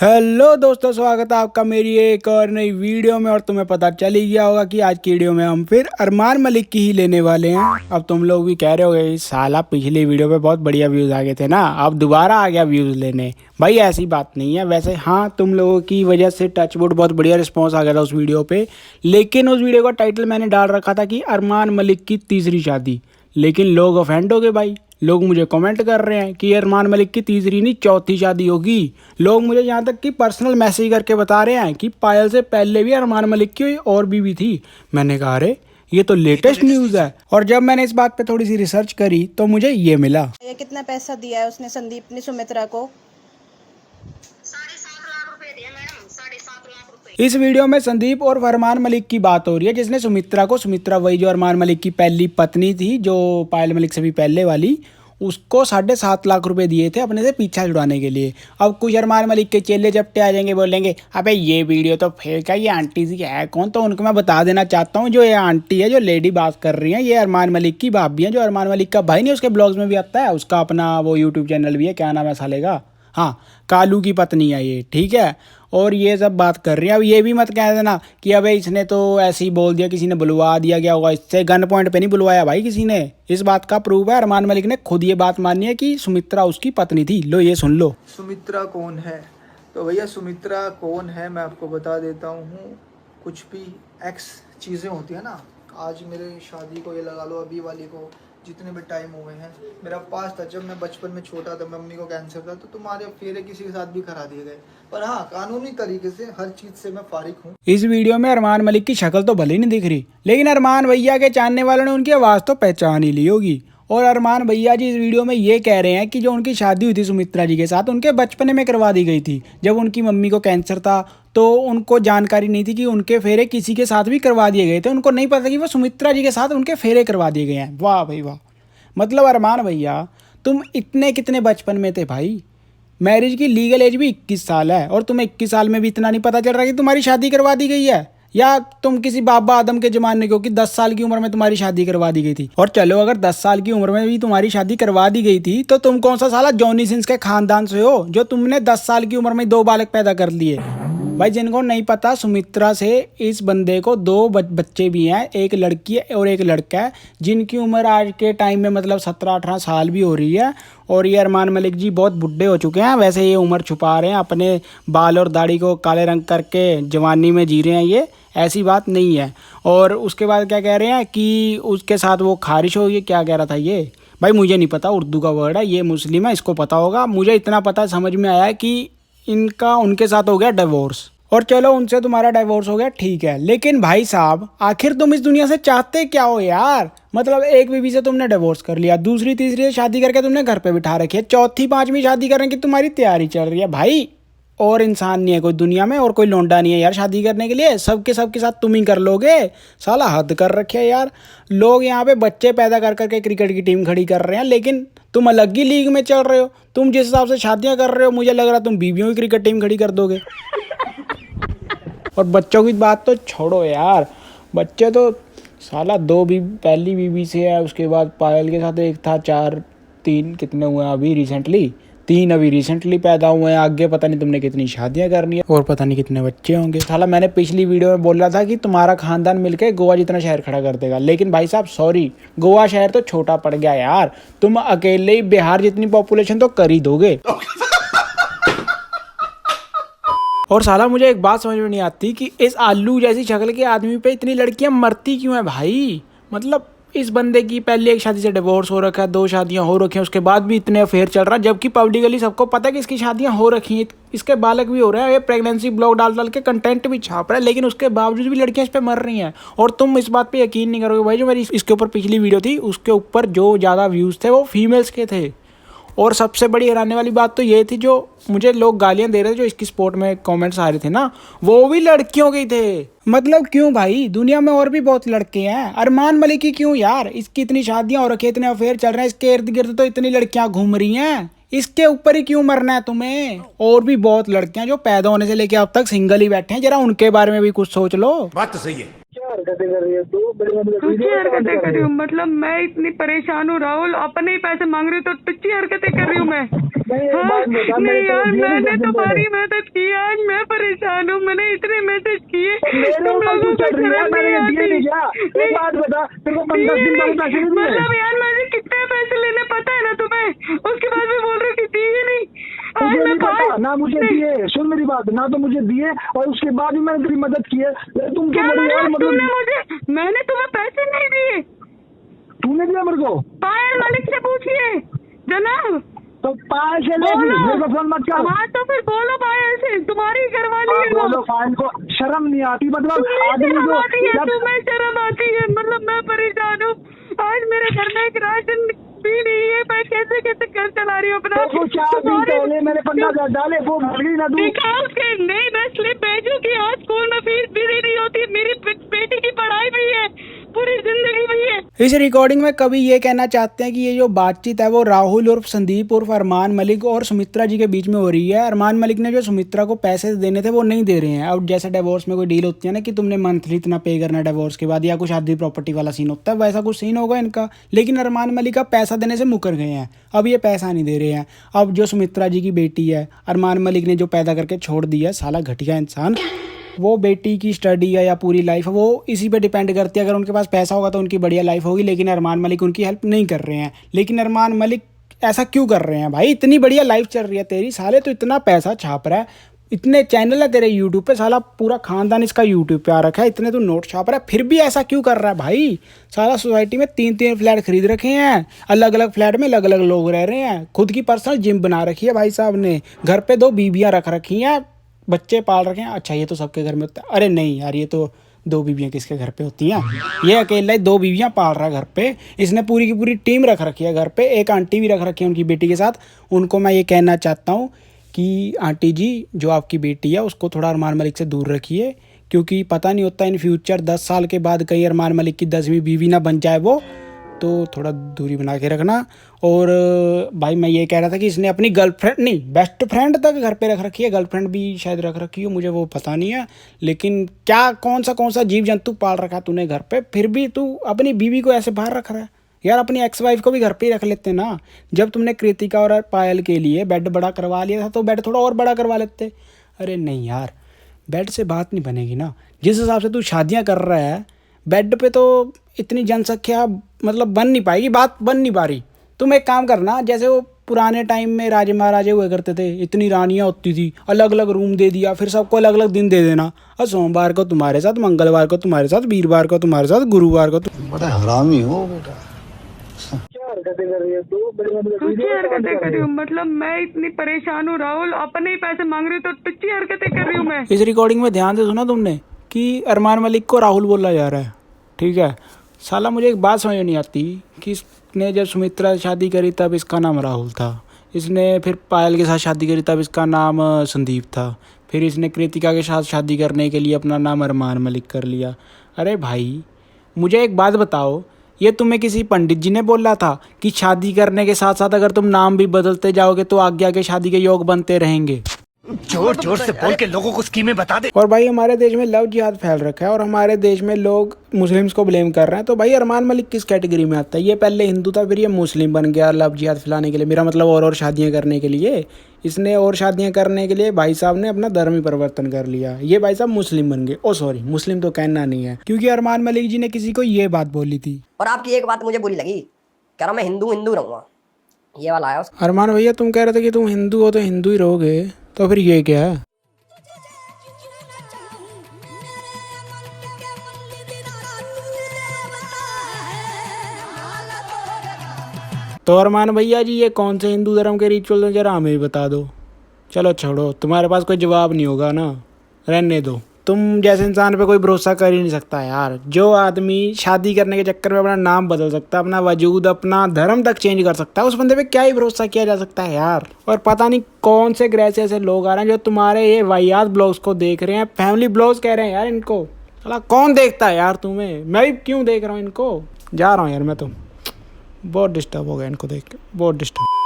Hello दोस्तों, स्वागत है आपका मेरी एक और नई वीडियो में। और तुम्हें पता चल ही गया होगा कि आज की वीडियो में हम फिर अरमान मलिक की ही लेने वाले हैं। अब तुम लोग भी कह रहे होगे साला पिछली वीडियो पे बहुत बढ़िया व्यूज़ आ गए थे ना, अब दोबारा आ गया व्यूज़ लेने। भाई ऐसी बात नहीं है। वैसे हाँ, तुम लोगों की वजह से टचवुड बहुत बढ़िया रिस्पॉन्स आ गया था उस वीडियो पे, लेकिन उस वीडियो का टाइटल मैंने डाल रखा था कि अरमान मलिक की तीसरी शादी। लेकिन लोग ऑफेंड हो गए भाई। लोग मुझे कमेंट कर रहे हैं कि अरमान मलिक की तीसरी नहीं चौथी शादी होगी। लोग मुझे यहाँ तक कि पर्सनल मैसेज करके बता रहे हैं कि पायल से पहले भी अरमान मलिक की और बीवी थी। मैंने कहा अरे ये तो लेटेस्ट न्यूज़ है। और जब मैंने इस बात पे थोड़ी सी रिसर्च करी तो मुझे ये मिला। ये कितना पैसा दिया है उसने संदीप ने सुमित्रा को? 7.5 लाख रुपए दिए मैडम, 7.5 लाख रुपए। इस वीडियो में संदीप और अरमान मलिक की बात हो रही है, जिसने सुमित्रा वही जो अरमान मलिक की पहली पत्नी थी, जो पायल मलिक से भी पहले वाली, उसको 7.5 लाख रुपए दिए थे अपने से पीछा छुड़ाने के लिए। अब कुछ अरमान मलिक के चेले जपटे आ जाएंगे, बोलेंगे अबे ये वीडियो तो फेक है, ये आंटी जी है कौन। तो उनको मैं बता देना चाहता हूँ, जो ये आंटी है, जो लेडी बात कर रही है, ये अरमान मलिक की भाभी है, जो अरमान मलिक का भाई नहीं उसके ब्लॉग्स में भी आता है, उसका अपना वो यूट्यूब चैनल भी है, क्या नाम है साले का, हाँ कालू की पत्नी है ये, ठीक है। और ये सब बात कर रही है। अब ये भी मत कह देना कि अबे इसने तो ऐसे ही बोल दिया, किसी ने बुलवा दिया गया होगा। इससे गन पॉइंट पे नहीं बुलवाया भाई किसी ने। इस बात का प्रूफ है, अरमान मलिक ने खुद ये बात मानी है कि सुमित्रा उसकी पत्नी थी। लो ये सुन लो। सुमित्रा कौन है? तो भैया सुमित्रा कौन है मैं आपको बता देता हूँ। कुछ भी एक्स चीज़ें होती है ना, आज मेरे शादी को ये लगा लो, अभी वाली को, जितने भी टाइम हुए हैं, मेरा पास था जब मैं बचपन में छोटा था, मम्मी को कैंसर था, तो तुम्हारे फेरे किसी के साथ भी करा दिए गए। पर हाँ, कानूनी तरीके से हर चीज़ से मैं फारिग हूँ। इस वीडियो में अरमान मलिक की शक्ल तो भले नहीं दिख रही, लेकिन अरमान भैया के चाहने वालों ने उनकी आवाज़ तो पहचान ही ली होगी। और अरमान भैया जी इस वीडियो में ये कह रहे हैं कि जो उनकी शादी हुई थी सुमित्रा जी के साथ, उनके बचपने में करवा दी गई थी। जब उनकी मम्मी को कैंसर था तो उनको जानकारी नहीं थी कि उनके फेरे किसी के साथ भी करवा दिए गए थे। उनको नहीं पता कि वो सुमित्रा जी के साथ उनके फेरे करवा दिए गए हैं। वाह भाई वाह। मतलब अरमान भैया तुम इतने कितने बचपन में थे भाई। मैरिज की लीगल एज भी 21 साल है और तुम्हें 21 साल में भी इतना नहीं पता चल रहा कि तुम्हारी शादी करवा दी गई है। या तुम किसी बाबा आदम के जमाने के हो कि 10 साल की उम्र में तुम्हारी शादी करवा दी गई थी। और चलो अगर 10 साल की उम्र में भी तुम्हारी शादी करवा दी गई थी तो तुम कौन सा साला जॉनी सिंस के खानदान से हो जो तुमने 10 साल की उम्र में 2 बालक पैदा कर लिए। भाई जिनको नहीं पता, सुमित्रा से इस बंदे को 2 बच्चे भी हैं, एक लड़की है और एक लड़का है, जिनकी उम्र आज के टाइम में मतलब 17-18 साल भी हो रही है। और ये अरमान मलिक जी बहुत बुढ़े हो चुके हैं। वैसे ये उम्र छुपा रहे हैं, अपने बाल और दाढ़ी को काले रंग करके जवानी में जी रहे हैं, ये ऐसी बात नहीं है। और उसके बाद क्या कह रहे हैं कि उसके साथ वो खारिश हो, ये क्या कह रहा था ये भाई मुझे नहीं पता, उर्दू का वर्ड है, ये मुस्लिम है, इसको पता होगा। मुझे इतना पता समझ में आया कि इनका उनके साथ हो गया डिवोर्स। और चलो उनसे तुम्हारा डिवोर्स हो गया, ठीक है, लेकिन भाई साहब आखिर तुम इस दुनिया से चाहते क्या हो यार। मतलब एक बीवी से तुमने डिवोर्स कर लिया, दूसरी तीसरी से शादी करके तुमने घर पे बिठा रखी है, चौथी पांचवी शादी करने की तुम्हारी तैयारी चल रही है भाई। और इंसान नहीं है कोई दुनिया में, और कोई लौंडा नहीं है यार शादी करने के लिए। सबके सबके साथ तुम ही कर लोगे। साला हद कर रखे है यार। लोग यहाँ पे बच्चे पैदा कर करके क्रिकेट की टीम खड़ी कर रहे हैं, लेकिन तुम अलग ही लीग में चल रहे हो। तुम जिस हिसाब से शादियाँ कर रहे हो, मुझे लग रहा है तुम बीवियों की क्रिकेट टीम खड़ी कर दोगे। और बच्चों की बात तो छोड़ो यार, बच्चे तो साला 2 भी पहली बीवी से है, उसके बाद पायल के साथ एक था, 3 कितने हुए हैं अभी रिसेंटली, 3 अभी रिसेंटली पैदा हुए हैं। आगे पता नहीं तुमने कितनी शादियां करनी है और पता नहीं कितने बच्चे होंगे। साला मैंने पिछली वीडियो में बोल रहा था कि तुम्हारा खानदान मिलके गोवा जितना शहर खड़ा कर देगा, लेकिन भाई साहब सॉरी, गोवा शहर तो छोटा पड़ गया यार। तुम अकेले ही बिहार जितनी पॉपुलेशन तो कर ही दोगे। और साला मुझे एक बात समझ में नहीं आती कि इस आलू जैसी शक्ल के आदमी पे इतनी लड़कियां मरती क्यों हैं भाई। मतलब इस बंदे की पहले एक शादी से डिवोर्स हो रखा है, 2 शादियां हो रखी हैं, उसके बाद भी इतने अफेयर चल रहा है, जबकि पब्लिकली सबको पता है कि इसकी शादियां हो रखी हैं, इसके बालक भी हो रहे हैं, ये प्रेगनेंसी ब्लॉग डाल डाल के कंटेंट भी छाप रहा है, लेकिन उसके बावजूद भी लड़कियां इस पर मर रही हैं। और तुम इस बात पे यकीन नहीं करोगे भाई, जो मेरी इसके ऊपर पिछली वीडियो थी उसके ऊपर जो ज़्यादा व्यूज़ थे वो फीमेल्स के थे। और सबसे बड़ी हैरानी वाली बात तो ये थी, जो मुझे लोग गालियां दे रहे थे, जो इसकी स्पोर्ट में कमेंट्स आ रहे थे ना, वो भी लड़कियों के थे। मतलब क्यों भाई, दुनिया में और भी बहुत लड़के हैं, अरमान मलिक की क्यों यार। इसकी इतनी शादियां हो रखी, इतने अफेयर चल रहे हैं, इसके इर्द गिर्द तो इतनी लड़कियां घूम रही हैं, इसके ऊपर ही क्यों मरना है तुम्हें। और भी बहुत लड़कियां जो पैदा होने से लेके अब तक सिंगल ही बैठे हैं, जरा उनके बारे में भी कुछ सोच लो। बात तो सही है। हरकतें कर रही है तू? टुच्ची हरकतें कर रही हूँ? मतलब मैं इतनी परेशान हूँ राहुल, अपने ही पैसे मांग रही हूँ तो टुच्ची हरकतें कर रही हूँ मैं? कहीं एक बात बता, नहीं मेरे यार, तरफ दिए मैंने 10 दिन तुम्हारी पहले। मदद की, आज मैं परेशान हूँ, मैंने इतने मैसेज किए, मेरे तुम ऊपर लोगों क्यों को चढ़ रही है? शर्म मैंने नहीं दिए आती? नहीं क्या? एक बात बता, तेरे को 10 दिन पहले पैसे नहीं दिए? मतलब यार मुझे कितने पैसे लेने पता है ना तुम्हें, उसके बाद भी बोल रहे हो कि दिए नहीं। आज मुझे मैं नहीं पता ना, मुझे नहीं। दिए, सुन मेरी बात, ना तो मुझे दिए और उसके बाद भी मैंने तेरी मदद की है। तुम क्या तो बड़ी यार, मतलब तुमने मतलब मैंने तुम्हें पैसे नहीं दिए? तूने दिया मेरे को? पायल मलिक से पूछिए जनाब। तो पायल से ले, बोलो। मेरे को फोन मत कर। हाँ तो फिर बोलो पायल से, तुम्हारी घरवाली है वो। बोलो, पायल को शर्म नहीं आती? मतलब तुम्हें आदमी शर्म को आती है, जब तुम्हें शर्म आती है, मतलब मैं परेशान हूँ। आज मेरे घर में एक राशन भी नहीं है, मैं कैसे कैसे घर चला रही हूँ अपना। देखो 4 दिन पहले मैंने 15,000 डाले, वो भर गई ना तू? दिखाओ उसके, नहीं मैं स्लिप भेजूंगी। आज स्कूल में फीस भी नहीं होती, मेरी बेटी की पढ़ाई भी है, पूरी जिंदगी भी है। इस रिकॉर्डिंग में कवि ये कहना चाहते हैं कि ये जो बातचीत है वो राहुल उर्फ संदीप उर्फ अरमान मलिक और सुमित्रा जी के बीच में हो रही है। अरमान मलिक ने जो सुमित्रा को पैसे देने थे वो नहीं दे रहे हैं। अब जैसे डिवोर्स में कोई डील होती है ना कि तुमने मंथली इतना पे करना डिवोर्स के बाद, या कुछ आधी प्रॉपर्टी वाला सीन होता है, वैसा कुछ सीन होगा इनका। लेकिन अरमान मलिक अब पैसा देने से मुकर गए हैं, अब ये पैसा नहीं दे रहे हैं। अब जो सुमित्रा जी की बेटी है, अरमान मलिक ने जो पैदा करके छोड़ दिया, साला घटिया इंसान, वो बेटी की स्टडी है या पूरी लाइफ है वो इसी पे डिपेंड करती है। अगर उनके पास पैसा होगा तो उनकी बढ़िया लाइफ होगी, लेकिन अरमान मलिक उनकी हेल्प नहीं कर रहे हैं। लेकिन अरमान मलिक ऐसा क्यों कर रहे हैं भाई? इतनी बढ़िया लाइफ चल रही है तेरी, साले तो इतना पैसा छाप रहा है, इतने चैनल है तेरे यूट्यूब पे, साला पूरा खानदान इसका यूट्यूब पे आ रखा है, इतने तो नोट छाप रहा है, फिर भी ऐसा क्यों कर रहा है भाई? सारा सोसाइटी में 3-3 फ्लैट खरीद रखे हैं, अलग अलग फ्लैट में अलग अलग लोग रह रहे हैं, खुद की पर्सनल जिम बना रखी है भाई साहब ने, घर पे 2 बीबियाँ रख रखी हैं, बच्चे पाल रखे हैं। अच्छा ये तो सबके घर में होता है, अरे नहीं यार, ये तो 2 बीवियाँ किसके घर पे होती हैं? ये अकेला ही 2 बीवियाँ पाल रहा है घर पे। इसने पूरी की पूरी टीम रख रखी है घर पे, एक आंटी भी रख रखी है उनकी बेटी के साथ। उनको मैं ये कहना चाहता हूँ कि आंटी जी, जो आपकी बेटी है उसको थोड़ा अरमान मलिक से दूर रखिए, क्योंकि पता नहीं होता इन फ्यूचर 10 साल के बाद कहीं अरमान मलिक की 10वीं बीवी ना बन जाए वो, तो थोड़ा दूरी बना के रखना। और भाई मैं ये कह रहा था कि इसने अपनी गर्लफ्रेंड नहीं, बेस्ट फ्रेंड तक घर पे रख रखी है, गर्लफ्रेंड भी शायद रख रखी हो, मुझे वो पता नहीं है। लेकिन क्या कौन सा जीव जंतु पाल रखा है तूने घर पे, फिर भी तू अपनी बीवी को ऐसे बाहर रख रहा है यार। अपनी एक्स वाइफ को भी घर पे ही रख लेते ना। जब तुमने कृतिका और पायल के लिए बेड बड़ा करवा लिया था तो बेड थोड़ा और बड़ा करवा लेते। अरे नहीं यार, बेड से बात नहीं बनेगी ना। जिस हिसाब से तू शादियाँ कर रहा है, बेड पे तो इतनी जनसंख्या मतलब बन नहीं पाएगी, बात बन नहीं पा रही। तुम एक काम करना, जैसे वो पुराने टाइम में राजे महाराजे हुए करते थे, इतनी रानियाँ होती थी, अलग अलग रूम दे दिया, फिर सबको अलग अलग दिन दे देना, और सोमवार को तुम्हारे साथ, मंगलवार को तुम्हारे साथ, वीरवार को तुम्हारे साथ, गुरुवार को बड़ा हरामी हो बेटा। क्या हरकतें कर रही है तू? बड़ी मतलब तुझी हरकतें कर रही हूँ, मतलब मैं इतनी परेशान हूँ राहुल, अपने ही पैसे मांग रही हूँ तो तुझी हरकतें कर रही हूँ मैं। इस रिकॉर्डिंग में ध्यान से सुना तुमने कि अरमान मलिक को राहुल बोला जा रहा है, ठीक है? साला मुझे एक बात समझ नहीं आती कि इसने जब सुमित्रा से शादी करी तब इसका नाम राहुल था, इसने फिर पायल के साथ शादी करी तब इसका नाम संदीप था, फिर इसने कृतिका के साथ शादी करने के लिए अपना नाम अरमान मलिक कर लिया। अरे भाई मुझे एक बात बताओ, ये तुम्हें किसी पंडित जी ने बोला था कि शादी करने के साथ साथ अगर तुम नाम भी बदलते जाओगे तो आगे आगे शादी के योग बनते रहेंगे? जोर जोर से बोल के लोगों को स्कीमें बता दे। और भाई हमारे देश में लव जिहाद फैल रखा है और हमारे देश में लोग मुस्लिम्स को ब्लेम कर रहे हैं। तो भाई अरमान मलिक किस कैटेगरी में आता है? ये पहले हिंदू था, फिर ये मुस्लिम बन गया लव जिहाद फैलाने के लिए, मेरा मतलब और शादियां करने के लिए। इसने और शादियां करने के लिए भाई साहब ने अपना धर्म ही परिवर्तन कर लिया। ये भाई साहब मुस्लिम बन गए। ओ सॉरी, मुस्लिम तो कहना नहीं है, क्योंकि अरमान मलिक जी ने किसी को ये बात बोली थी। और आपकी एक बात मुझे बुरी लगी, कह रहा मैं हिंदू रहूंगा, ये वाला आया उसका। अरमान भैया तुम कह रहे थे कि तुम हिंदू हो तो हिंदू ही रहोगे, तो फिर ये क्या है? तो अरमान भैया जी ये कौन से हिंदू धर्म के रिचुअल हैं, जरा हमें भी बता दो। चलो छोड़ो, तुम्हारे पास कोई जवाब नहीं होगा ना, रहने दो। तुम जैसे इंसान पे कोई भरोसा कर ही नहीं सकता यार। जो आदमी शादी करने के चक्कर में अपना नाम बदल सकता है, अपना वजूद, अपना धर्म तक चेंज कर सकता है, उस बंदे पे क्या ही भरोसा किया जा सकता है यार। और पता नहीं कौन से ग्रह से ऐसे लोग आ रहे हैं जो तुम्हारे ये वाहियात ब्लॉग्स को देख रहे हैं, फैमिली ब्लॉग्स कह रहे हैं यार इनको। चला कौन देखता है यार तुम्हें? मैं भी क्यों देख रहा हूँ इनको, जा रहा हूँ यार मैं तो। बहुत डिस्टर्ब हो गया इनको देख के, बहुत डिस्टर्ब।